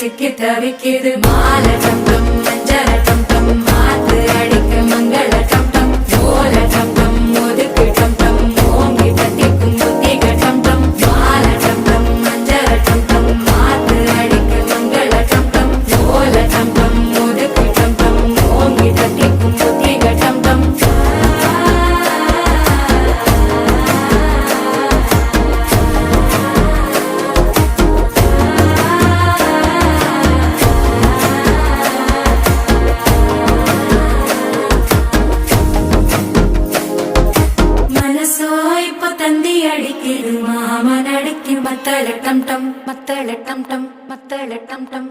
சிக்கி தவிக்கிது மால டம் டம் மஞ்சள டம் டம் மாத்து அடிக்க மங்கள டம் டம் ஓல டம் டம் ஒதுக்கு டம் டம் ஓங்கி தட்டிக்கும் புத்திக டம் டம் மால டம் டம் மஞ்சள டம் டம் மாத்து அடிக்க மங்கள டம் டம் ஓல டம் டம் ஒதுக்கு டம் டம் ஓங்கி தட்டிக்கும் புத்திக டம் டம் தந்தி அடிக்கிது மாமன் அடிக்கு மத்தள டம் டம் மத்தள டம் டம் மத்தள டம் டம்